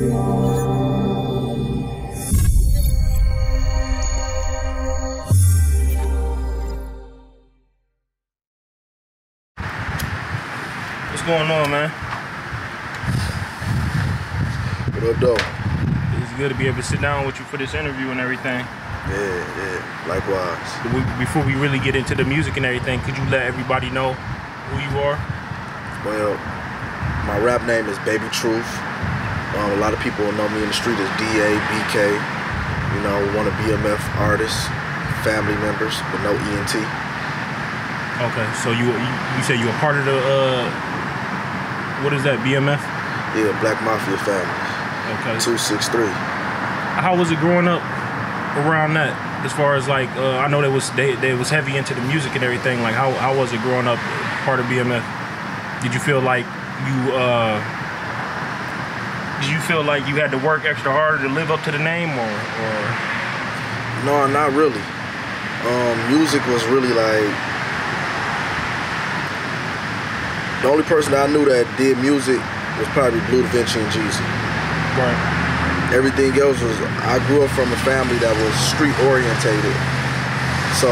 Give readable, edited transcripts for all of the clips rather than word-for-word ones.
What's going on, man? What up, though? It's good to be able to sit down with you for this interview and everything. Yeah, likewise. Before we really get into the music and everything, could you let everybody know who you are? Well, my rap name is Bkabytruth. A lot of people know me in the street as DA, BK. You know, one of BMF artists, family members, but no ENT. Okay, so you say you're a part of the, what is that, BMF? Yeah, Black Mafia family. Okay. 263. How was it growing up around that? As far as like, I know they was heavy into the music and everything. Like, how was it growing up part of BMF? Did you feel like you had to work extra harder to live up to the name, or? No, not really. Music was really like, the only person that I knew that did music was probably Blue Da Vinci and Jeezy. Right. Everything else was, I grew up from a family that was street orientated. So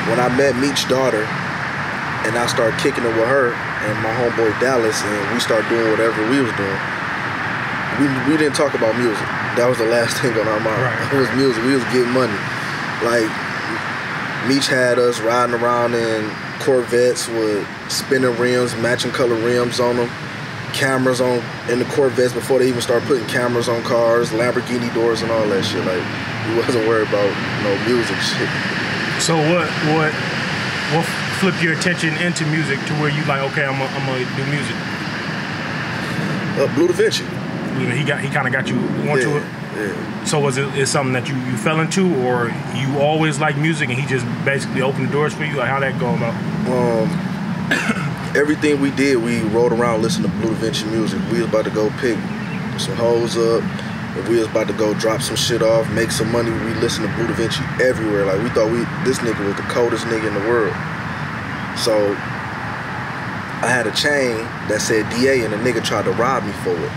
when I met Meech's daughter and I started kicking it with her and my homeboy Dallas, and we started doing whatever we was doing, we didn't talk about music. That was the last thing on our mind. Right. It was music. We was getting money. Like, Meech had us riding around in Corvettes with spinning rims, matching color rims on them, cameras on in the Corvettes before they even started putting cameras on cars, Lamborghini doors and all that shit. Like, we wasn't worried about no music shit. So what flipped your attention into music to where you like, okay, I'm gonna do music? Blue Da Vinci. He kind of got you onto it. Yeah. So was it something that you fell into, or you always liked music and he just basically opened the doors for you? Like, how'd that go about? Everything we did, we rode around listening to Blue Da Vinci music. We was about to go pick some hoes up. If we was about to go drop some shit off, make some money, we listened to Blue Da Vinci everywhere. Like, we thought this nigga was the coldest nigga in the world. So I had a chain that said DA, and the nigga tried to rob me for it.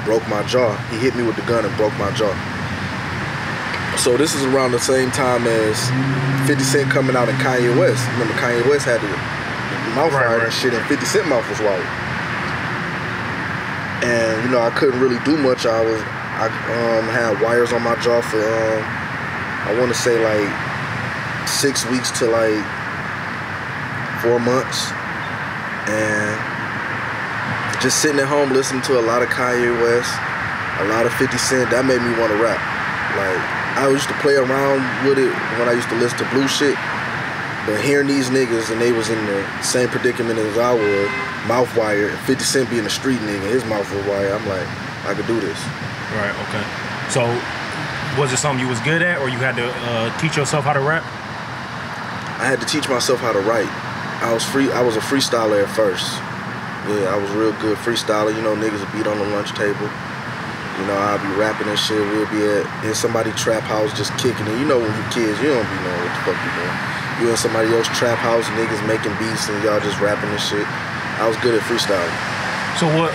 Broke my jaw. He hit me with the gun and broke my jaw. So this is around the same time as 50 Cent coming out and Kanye West. Remember, Kanye West had the mouth wired and shit, and 50 Cent mouth was wired. And you know, I couldn't really do much. I had wires on my jaw for I want to say like 6 weeks to like 4 months, and just sitting at home listening to a lot of Kanye West, a lot of 50 Cent, that made me want to rap. Like, I used to play around with it when I used to listen to blue shit, but hearing these niggas and they was in the same predicament as I was, mouth wire, 50 Cent being a street nigga, his mouth was wire, I'm like, I could do this. Right, okay. So, was it something you was good at, or you had to teach yourself how to rap? I had to teach myself how to write. I was a freestyler at first. Yeah, I was real good freestyler. You know, niggas would beat on the lunch table. You know, I'd be rapping and shit. We'll be in somebody's trap house just kicking it. You know, when you kids, you don't be knowing what the fuck you doing. You in somebody else's trap house, niggas making beats, and y'all just rapping and shit. I was good at freestyling. So what?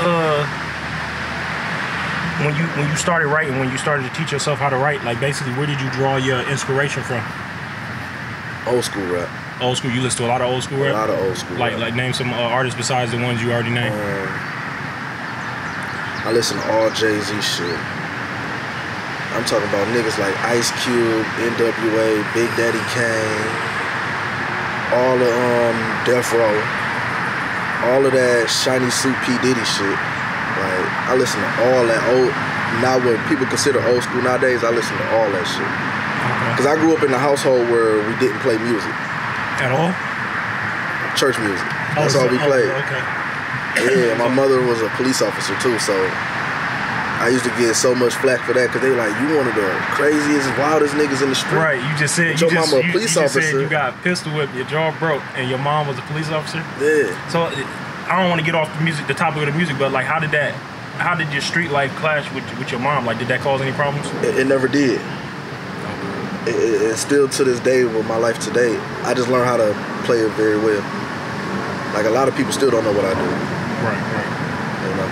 When you started writing, when you started to teach yourself how to write, like basically, where did you draw your inspiration from? Old school rap. Old school. You listen to a lot of old school rap? A lot of old school rap. Like name some artists besides the ones you already named. I listen to all Jay-Z shit. I'm talking about niggas like Ice Cube, NWA, Big Daddy Kane, all of Death Row, all of that Shiny Suit P. Diddy shit. Like, I listen to all that old, now what people consider old school nowadays, I listen to all that shit. Because I grew up in a household where we didn't play music. At all? Church music. That's all we played. Okay. Yeah, my mother was a police officer too, so I used to get so much flack for that because they like, you one of the craziest, wildest niggas in the street. Right, you just said your mama a police officer. Said you got pistol whipped, your jaw broke, and your mom was a police officer. Yeah. So I don't want to get off the topic of the music, but like, how did your street life clash with your mom? Like, did that cause any problems? It never did. It's still to this day with my life today, I just learned how to play it very well. Like, a lot of people still don't know what I do. Right. You know?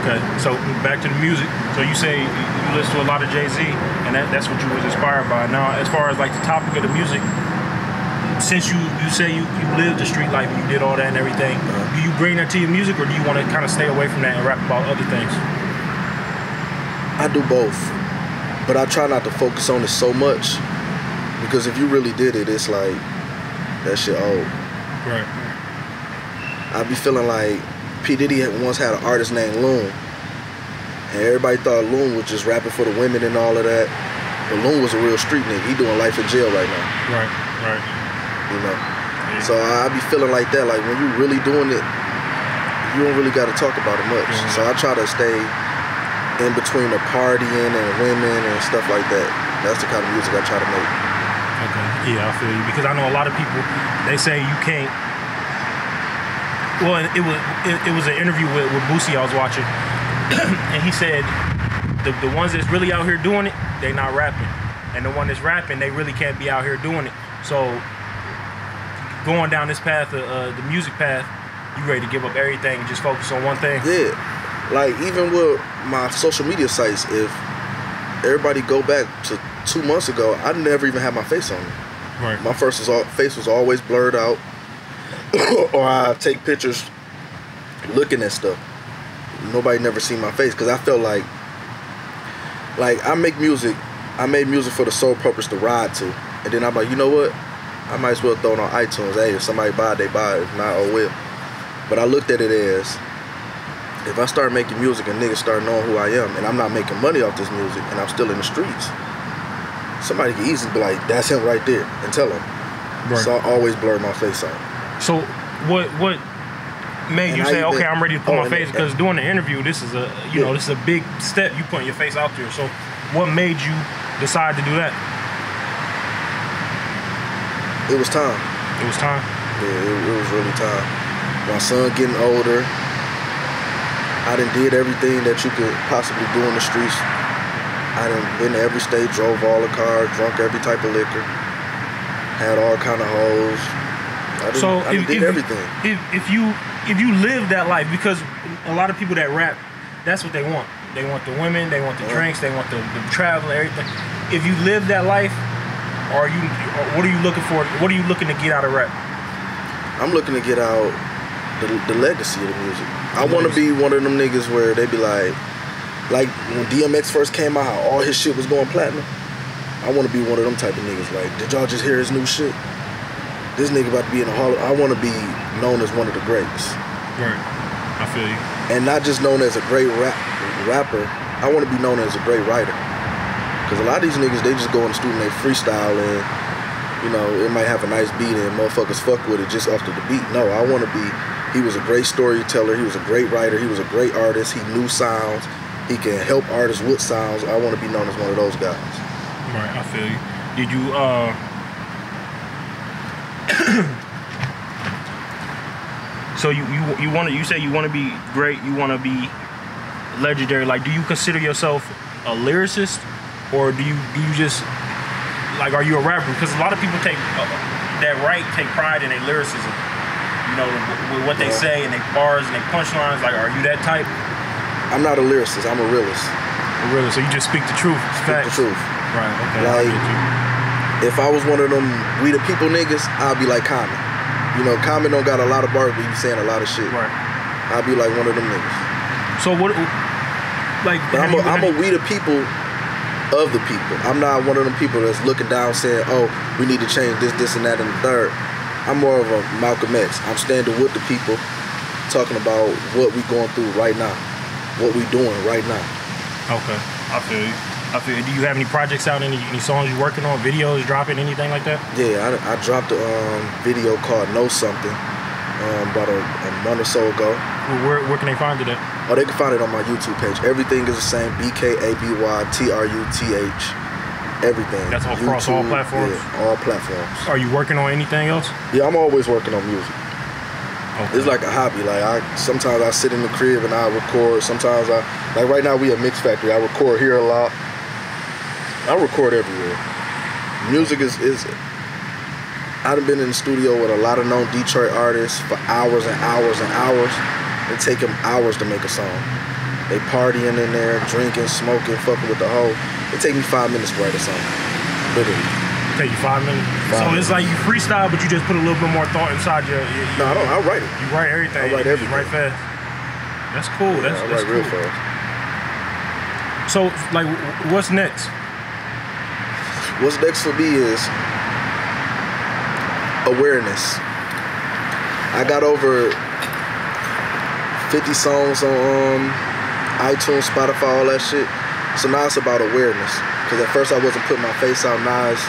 Okay, so back to the music. So you say you listen to a lot of Jay-Z, and that's what you was inspired by. Now, as far as like the topic of the music, since you say you lived the street life and you did all that and everything, do you bring that to your music, or do you want to kind of stay away from that and rap about other things? I do both, but I try not to focus on it so much, because if you really did it, it's like that shit old. Right. I be feeling like P. Diddy once had an artist named Loon, and everybody thought Loon was just rapping for the women and all of that, but Loon was a real street nigga. He doing life in jail right now. Right. You know, so I be feeling like that. Like when you really doing it, you don't really got to talk about it much. So I try to stay in between the partying and women and stuff like that. That's the kind of music I try to make. Okay, yeah, I feel you, because I know a lot of people, they say you can't. Well, it was an interview with Boosie I was watching, and he said the ones that's really out here doing it, they not rapping, and the one that's rapping, they really can't be out here doing it. So going down this path, the music path, you ready to give up everything and just focus on one thing? Yeah, like even with my social media sites, if everybody go back to 2 months ago, I never even had my face on it. Right. My face was always blurred out, or I take pictures looking at stuff. Nobody never seen my face, because I felt like I make music. I made music for the sole purpose to ride to, and then I'm like, you know what? I might as well throw it on iTunes. Hey, if somebody buy it, they buy it. If not, oh well. But I looked at it as, if I start making music and niggas start knowing who I am, and I'm not making money off this music, and I'm still in the streets, somebody can easily be like, that's him right there, and tell him. Right. So I always blur my face out. So what made you say, okay, I'm ready to put my face? Because doing the interview, this is a this is a big step. You putting your face out there. So what made you decide to do that? It was time. It was time? Yeah, it was really time. My son getting older. I done did everything that you could possibly do in the streets. I done been to every state, drove all the cars, drunk every type of liquor, had all kind of hoes. I did everything. If you live that life, because a lot of people that rap, that's what they want. They want the women, they want the drinks, they want the travel, everything. If you live that life, what are you looking for? What are you looking to get out of rap? I'm looking to get out the legacy of the music. I want to be one of them niggas where they be like when DMX first came out, how all his shit was going platinum. I want to be one of them type of niggas. Like, did y'all just hear his new shit? This nigga about to be in the hall. I want to be known as one of the greats. Right. I feel you. And not just known as a great rapper. I want to be known as a great writer. Because a lot of these niggas, they just go in the studio and they freestyle, and it might have a nice beat and motherfuckers fuck with it just off the beat. No, I want to be. He was a great storyteller. He was a great writer. He was a great artist. He knew sounds. He can help artists with sounds. I want to be known as one of those guys. Right, I feel you. Did you so you say you want to be great, you want to be legendary. Like, do you consider yourself a lyricist, or do you just, like, are you a rapper? Because a lot of people take pride in their lyricism, with what they say and their bars and their punchlines. Like, are you that type? I'm not a lyricist, I'm a realist. A realist, so you just speak the truth. Speak the truth. Right, okay. Like, if I was one of them we the people niggas, I'd be like Common. Common don't got a lot of bars, but he be saying a lot of shit. Right. I'd be like one of them niggas. So what, like... But I'm a we the people of the people. I'm not one of them people that's looking down saying, oh, we need to change this, and that, and the third. I'm more of a Malcolm X. I'm standing with the people, talking about what we going through right now, what we doing right now. Okay, I feel you. Do you have any projects out, any songs you working on, videos dropping, anything like that? Yeah, I dropped a video called Know Something about a month or so ago. Where can they find it at? Oh, they can find it on my YouTube page. Everything is the same, BKABYTRUTH. Everything. That's across all platforms? Yeah, all platforms. Are you working on anything else? Yeah, I'm always working on music. Okay. It's like a hobby. Like, sometimes I sit in the crib and I record. Sometimes like right now we at Mix Factory. I record here a lot. I record everywhere. Music is I've been in the studio with a lot of known Detroit artists for hours and hours and hours. It take them hours to make a song. They partying in there, drinking, smoking, fucking with the hoe. It take me 5 minutes to write a song. Literally. Take you 5 minutes? So it's like you freestyle, but you just put a little bit more thought inside your No, I don't. I write it. You write everything. I write everything. You write fast. That's cool. Yeah, that's I write cool. real fast. So, like, what's next? What's next for me is awareness. I got over 50 songs on iTunes, Spotify, all that shit. So now it's about awareness. Because at first I wasn't putting my face out. Now it's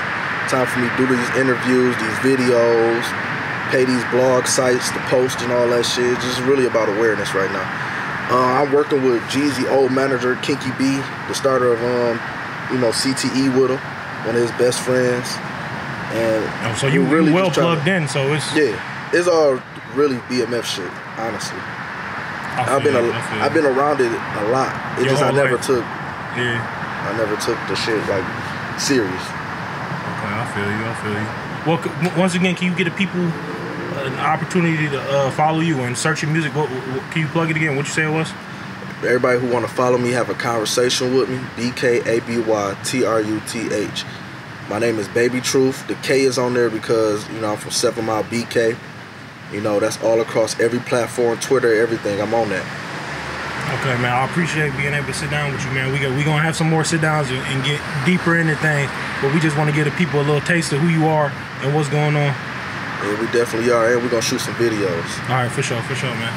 time for me to do these interviews, these videos, pay these blog sites to post and all that shit. It's just really about awareness right now. I'm working with Jeezy old manager, Kinky B, the starter of CTE with him, one of his best friends. And so you really well plugged in, so it's it's all really BMF shit, honestly. I've been around it a lot. It's just I never took the shit like serious. Okay, I feel you. Well, once again, can you get the people an opportunity to follow you and search your music? Can you plug it again? What you say it was? Everybody who want to follow me, have a conversation with me, Bkabytruth. My name is Babytruth. The K is on there because, I'm from 7 Mile BK. That's all across every platform, Twitter, everything. I'm on that. Okay, man. I appreciate being able to sit down with you, man. We're going to have some more sit-downs and get deeper into things, but we just want to give the people a little taste of who you are and what's going on. Yeah, we definitely are, and we're going to shoot some videos. All right, for sure, man.